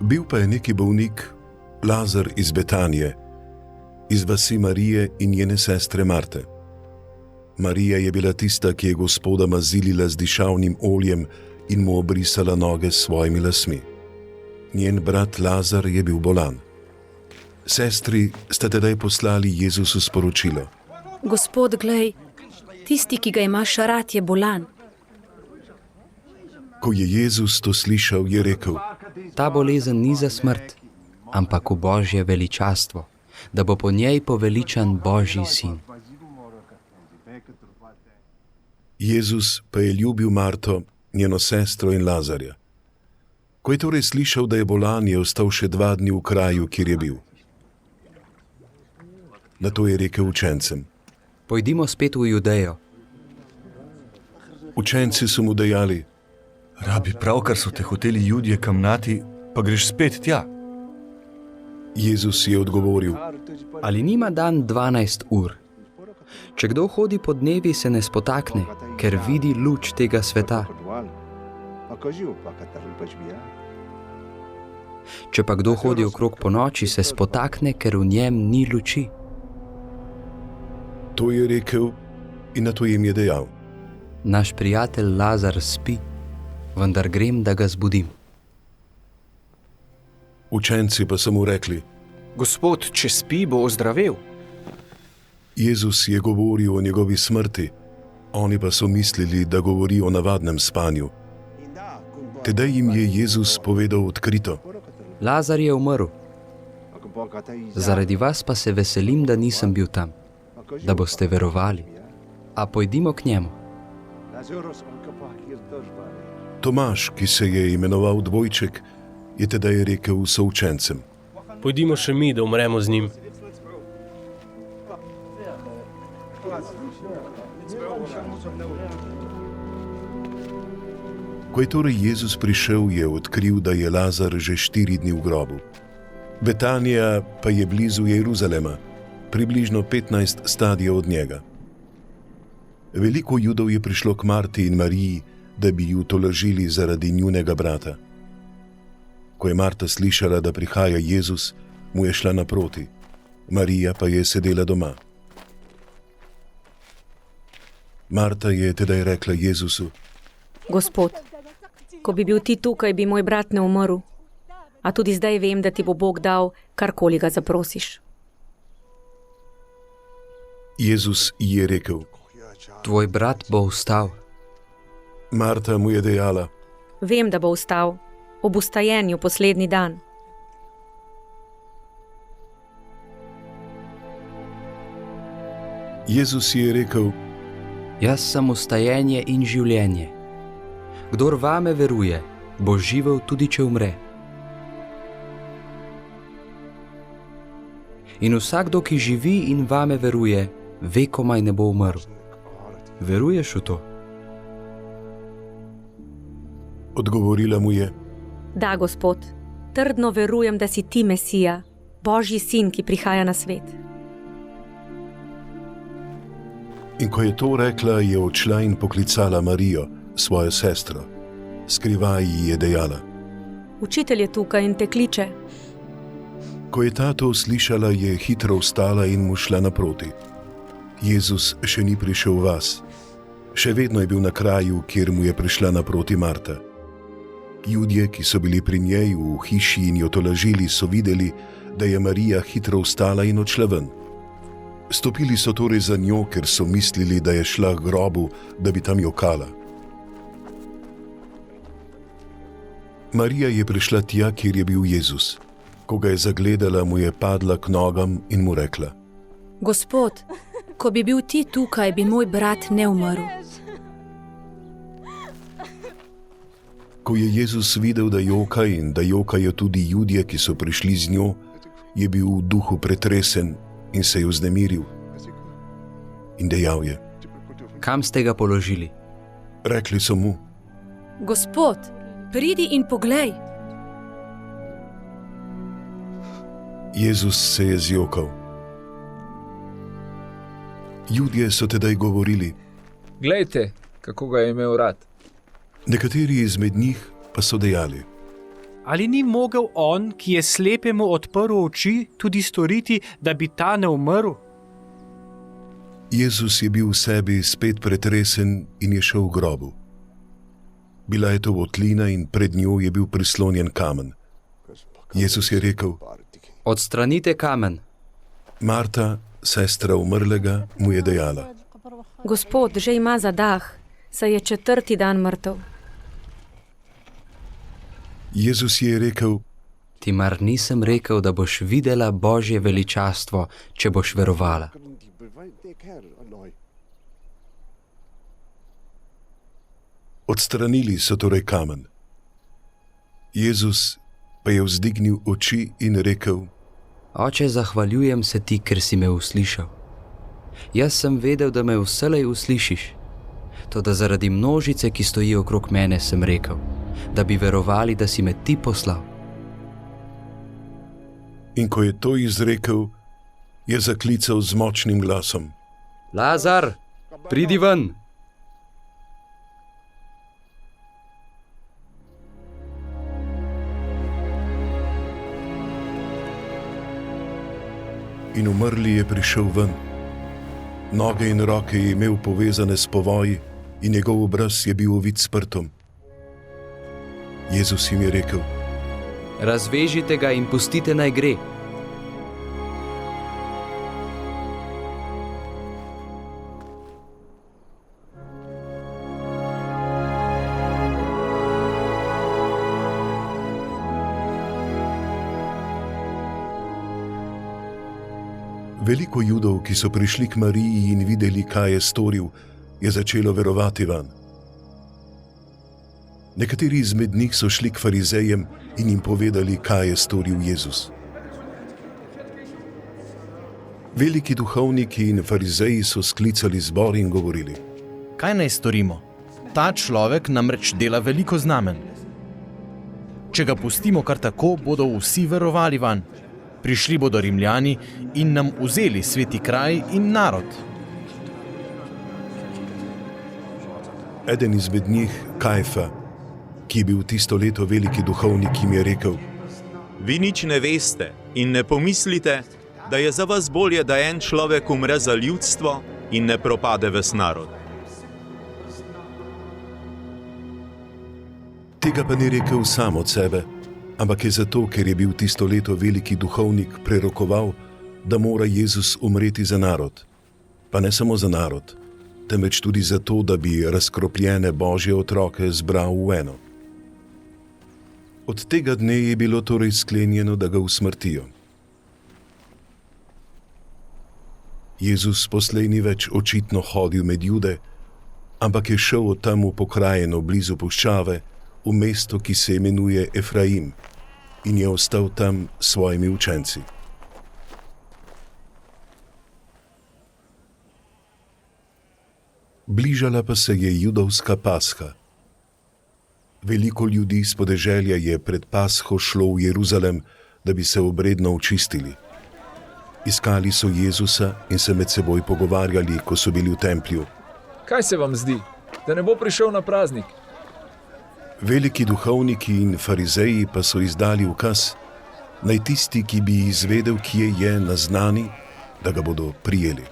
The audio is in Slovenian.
Bil pa je neki bolnik, Lazar iz Betanije, iz vasi Marije in njene sestre Marte. Marija je bila tista, ki je Gospoda mazilila z dišavnim oljem in mu obrisala noge s svojimi lasmi. Njen brat Lazar je bil bolan. Sestri sta tedaj poslali Jezusu sporočilo: Gospod, glej, tisti, ki ga imaš rad, je bolan. Ko je Jezus to slišal, je rekel: Ta bolezen ni za smrt, ampak v Božje veličastvo, da bo po njej poveličan Božji sin. Jezus pa je ljubil Marto, njeno sestro in Lazarja. Ko je torej slišal, da je bolan, je ostal še 2 dni v kraju, kjer je bil. Nato je rekel učencem: Pojdimo spet v Judejo. Učenci so mu dejali: Rabi, pravkar so te hoteli Judje kamnati, pa greš spet tja. Jezus je odgovoril: Ali nima dan 12 ur? Če kdo hodi po dnevi, se ne spotakne, ker vidi luč tega sveta. Če pa kdo hodi okrog po noči, se spotakne, ker v njem ni luči. To je rekel in nato jim je dejal: Naš prijatelj Lazar spi, vendar grem, da ga zbudim. Učenci pa so mu rekli: Gospod, če spi, bo ozdravel. Jezus je govoril o njegovi smrti, oni pa so mislili, da govori o navadnem spanju. Tedaj jim je Jezus povedal odkrito: Lazar je umrl. Zaradi vas pa se veselim, da nisem bil tam, da boste verovali. A pojdimo k njemu. Tomaž, ki se je imenoval Dvojček, je tedaj rekel součencem: Pojdimo še mi, da umremo z njim. Ko je torej Jezus prišel, je odkril, da je Lazar že 4 dni v grobu. Betanija pa je blizu Jeruzalema, približno 15 stadijev od njega. Veliko Judov je prišlo k Marti in Mariji, da bi ju tolažili zaradi njunega brata. Ko je Marta slišala, da prihaja Jezus, mu je šla naproti, Marija pa je sedela doma. Marta je tedaj rekla Jezusu: Gospod, ko bi bil ti tukaj, bi moj brat ne umrl. A tudi zdaj vem, da ti bo Bog dal, karkoli ga zaprosiš. Jezus ji je rekel: Tvoj brat bo vstal. Marta mu je dejala: Vem, da bo vstal, ob vstajenju poslednji dan. Jezus ji je rekel: Jaz sem vstajenje in življenje. Kdor vame veruje, bo živel tudi, če umre. In vsakdo, ki živi in vame veruje, vekomaj ne bo umrl. Veruješ v to? Odgovorila mu je: Da, Gospod, trdno verujem, da si ti Mesija, Božji sin, ki prihaja na svet. In ko je to rekla, je odšla in poklicala Marijo, svojo sestro. Skrivaj ji je dejala: Učitelj je tukaj in te kliče. Ko je ta to slišala, je hitro vstala in mu šla naproti. Jezus še ni prišel v vas. Še vedno je bil na kraju, kjer mu je prišla naproti Marta. Judje, ki so bili pri njej v hiši in jo tolažili, so videli, da je Marija hitro vstala in odšla ven. Stopili so torej za njo, ker so mislili, da je šla k grobu, da bi tam jokala. Marija je prišla tja, kjer je bil Jezus. Ko ga je zagledala, mu je padla k nogam in mu rekla: Gospod, ko bi bil ti tukaj, bi moj brat ne umrl. Ko je Jezus videl, da joka in da jokajo tudi Judje, ki so prišli z njo, je bil v duhu pretresen in se je vznemiril. In dejal je: Kam ste ga položili? Rekli so mu: Gospod, pridi in poglej. Jezus se je zjokal. Judje so tedaj govorili: Glejte, kako ga je imel rad. Nekateri izmed njih pa so dejali: Ali ni mogel on, ki je slepemu odprl oči, tudi storiti, da bi ta ne umrl? Jezus je bil v sebi spet pretresen in je šel v grobu. Bila je to votlina in pred njo je bil prislonjen kamen. Jezus je rekel: Odstranite kamen. Marta, sestra umrlega, mu je dejala: Gospod, že ima zadah, saj je 4. dan mrtev. Jezus je rekel: Ti mar nisem rekel, da boš videla Božje veličastvo, če boš verovala. Odstranili so torej kamen. Jezus pa je vzdignil oči in rekel: Oče, zahvaljujem se ti, ker si me uslišal. Jaz sem vedel, da me vselej uslišiš. Toda zaradi množice, ki stoji okrog mene, sem rekel, da bi verovali, da si me ti poslal. In ko je to izrekel, je zaklical z močnim glasom: Lazar, pridi ven! In umrli je prišel ven. Noge in roke je imel povezane s povoji in njegov obraz je bil ovit s prtom. Jezus jim je rekel: Razvežite ga in pustite naj gre. Veliko Judov, ki so prišli k Mariji in videli, kaj je storil, je začelo verovati vanj. Nekateri izmed njih so šli k farizejem in jim povedali, kaj je storil Jezus. Veliki duhovniki in farizeji so sklicali zbor in govorili: Kaj naj storimo? Ta človek namreč dela veliko znamen. Če ga pustimo kar tako, bodo vsi verovali vanj. Prišli bodo Rimljani in nam vzeli sveti kraj in narod. Eden izmed njih, Kajfa, ki je bil tisto leto veliki duhovnik, jim je rekel: Vi nič ne veste in ne pomislite, da je za vas bolje, da en človek umre za ljudstvo in ne propade ves narod. Tega pa ni rekel sam od sebe, ampak je zato, ker je bil tisto leto veliki duhovnik prerokoval, da mora Jezus umreti za narod. Pa ne samo za narod, temveč tudi zato, da bi razkropljene Božje otroke zbral v eno. Od tega dne je bilo torej sklenjeno, da ga usmrtijo. Jezus poslej ni več očitno hodil med Jude, ampak je šel od tam v pokrajino blizu puščave, v mesto, ki se imenuje Efraim, in je ostal tam s svojimi učenci. Bližala pa se je judovska Pasha. Veliko ljudi s podeželja je pred Pasho šlo v Jeruzalem, da bi se obredno očistili. Iskali so Jezusa in se med seboj pogovarjali, ko so bili v templju. Kaj se vam zdi, da ne bo prišel na praznik? Veliki duhovniki in farizeji pa so izdali ukaz, naj tisti, ki bi izvedel, kje je, naznani, da ga bodo prijeli.